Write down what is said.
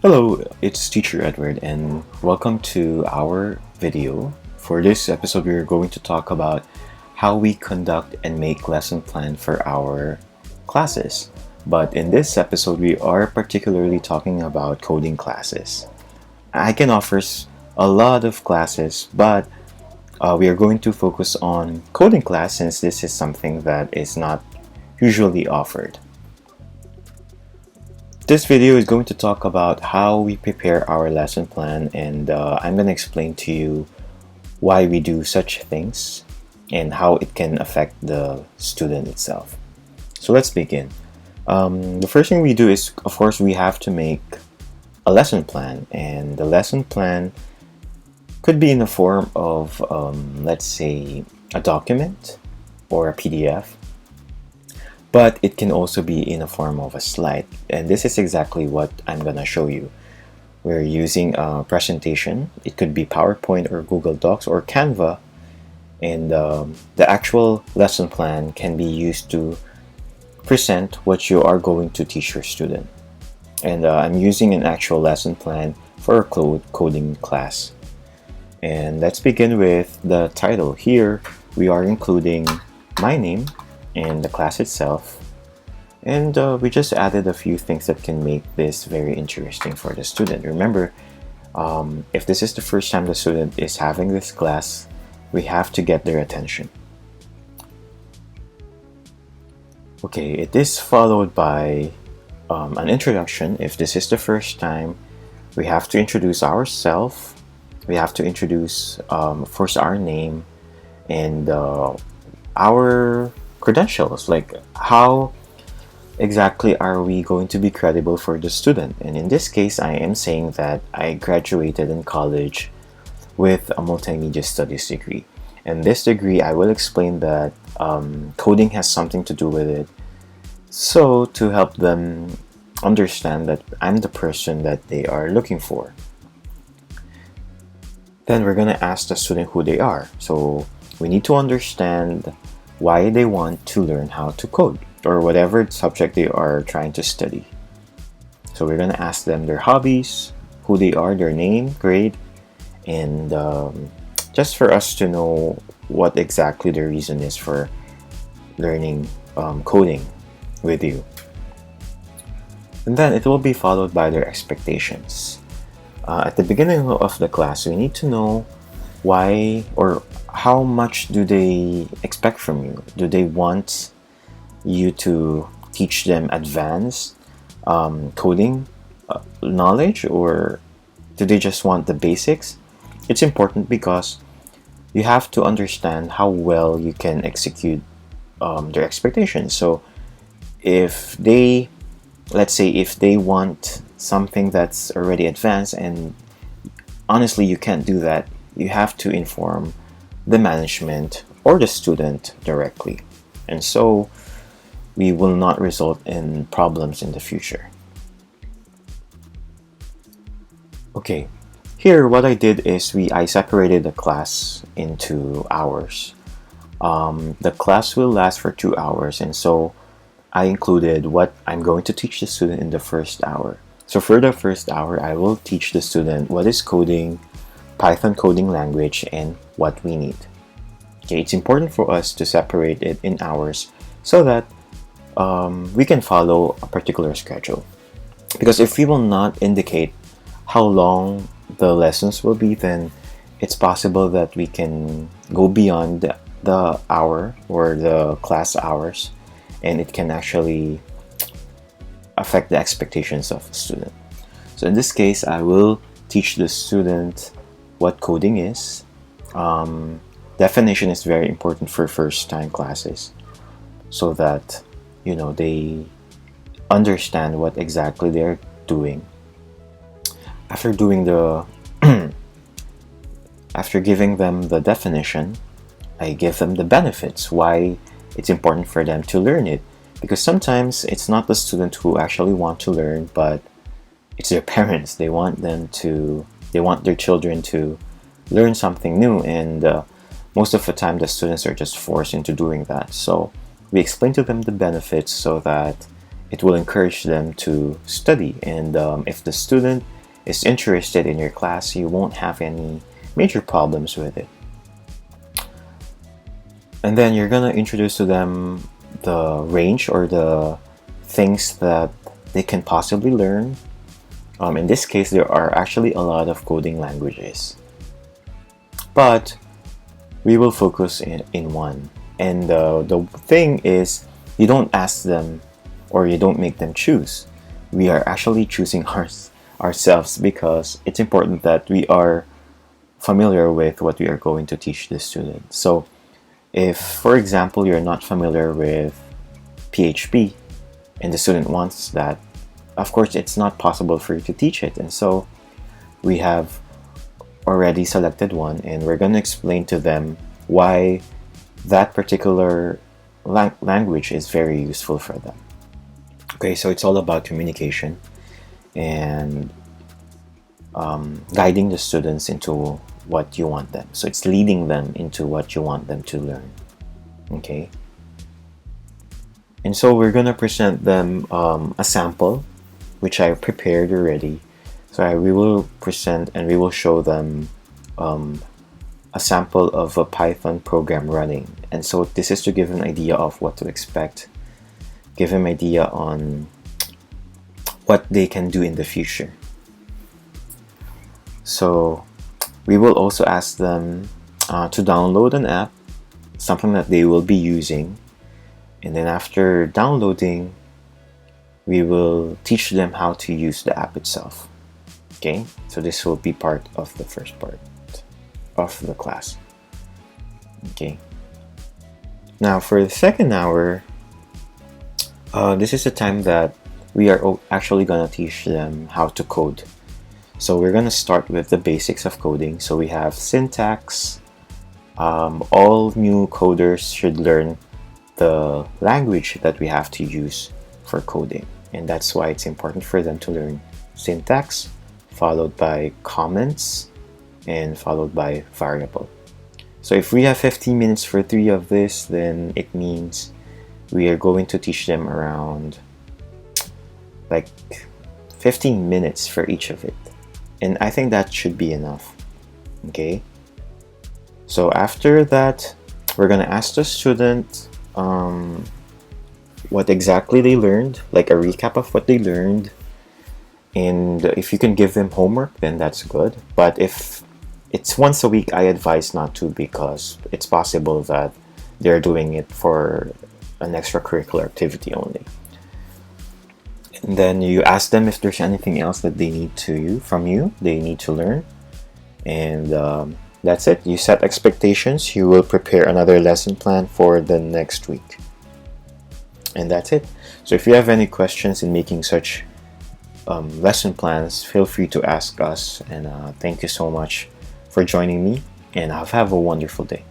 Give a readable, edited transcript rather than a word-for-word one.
Hello, it's Teacher Edward, and welcome to our video. For this episode, we're going to talk about how we conduct and make lesson plan for our classes. But in this episode, we are particularly talking about coding classes. ICAN offers a lot of classes, but we are going to focus on coding class since this is something that is not usually offered. This video is going to talk about how we prepare our lesson plan, and I'm going to explain to you why we do such things and how it can affect the student itself. So let's begin. The first thing we do is, of course, we have to make a lesson plan, and the lesson plan could be in the form of, let's say, a document or a PDF. But it can also be in a form of a slide, and this is exactly what I'm gonna show you. We're using a presentation. It could be PowerPoint or Google Docs or Canva, and the actual lesson plan can be used to present what you are going to teach your student. And I'm using an actual lesson plan for a coding class. And let's begin with the title. Here we are including my name and the class itself, and we just added a few things that can make this very interesting for the student. Remember, if this is the first time the student is having this class, we have to get their attention. Okay, it is followed by an introduction. If this is the first time, we have to introduce ourselves. We have to introduce, of course, our name and our credentials, like how exactly are we going to be credible for the student. And in this case, I am saying that I graduated in college with a multimedia studies degree, and this degree, I will explain that coding has something to do with it, so to help them understand that I'm the person that they are looking for. Then we're going to ask the student who they are, so we need to understand why they want to learn how to code or whatever subject they are trying to study. So we're going to ask them their hobbies, who they are, their name, grade, and just for us to know what exactly the reason is for learning coding with you. And then it will be followed by their expectations. At the beginning of the class, we need to know why or how much do they expect from you? Do they want you to teach them advanced coding knowledge, or do they just want the basics? It's important because you have to understand how well you can execute their expectations. So if they, let's say, if they want something that's already advanced and honestly you can't do that, you have to inform the management or the student directly, and so we will not result in problems in the future. Okay, here what I did is I separated the class into hours. The class will last for 2 hours, and so I included what I'm going to teach the student in the first hour. So for the first hour, I will teach the student what is coding, Python coding language, and what we need. Okay, it's important for us to separate it in hours so that we can follow a particular schedule. Because if we will not indicate how long the lessons will be, then it's possible that we can go beyond the hour or the class hours, and it can actually affect the expectations of the student. So in this case, I will teach the student what coding is. Definition is very important for first-time classes, so that they understand what exactly they're doing. After doing the after giving them the definition, I give them the benefits, why it's important for them to learn it, because sometimes it's not the student who actually want to learn, but it's their parents. They want their children to learn something new, and most of the time the students are just forced into doing that. So we explain to them the benefits so that it will encourage them to study. And if the student is interested in your class, you won't have any major problems with it. And then you're gonna introduce to them the range or the things that they can possibly learn. In this case, there are actually a lot of coding languages, but we will focus in one. And the thing is, you don't ask them or you don't make them choose. We are actually choosing ourselves, because it's important that we are familiar with what we are going to teach the students. So if, for example, you're not familiar with PHP and the student wants that, of course it's not possible for you to teach it. And so we have already selected one, and we're going to explain to them why that particular language is very useful for them. Okay, so it's all about communication and guiding the students into what you want them. So it's leading them into what you want them to learn. Okay. And so we're gonna present them a sample, which I prepared already. So we will present and we will show them a sample of a Python program running. And so this is to give an idea of what to expect, give them idea on what they can do in the future. So we will also ask them to download an app, something that they will be using. And then after downloading, we will teach them how to use the app itself. Okay, so this will be part of the first part of the class. Okay, now for the second hour, this is the time that we are actually gonna teach them how to code. So we're gonna start with the basics of coding. So we have syntax. All new coders should learn the language that we have to use for coding, and that's why it's important for them to learn syntax, followed by comments, and followed by variable. So if we have 15 minutes for 3 of this, then it means we are going to teach them around like 15 minutes for each of it. And I think that should be enough. Okay. So after that, we're gonna ask the student what exactly they learned, like a recap of what they learned. And if you can give them homework, then that's good. But if it's once a week, I advise not to, because it's possible that they're doing it for an extracurricular activity only. And then you ask them if there's anything else that they need they need to learn. And that's it. You set expectations. You will prepare another lesson plan for the next week. And that's it. So if you have any questions in making such lesson plans, feel free to ask us. And thank you so much for joining me, and have a wonderful day.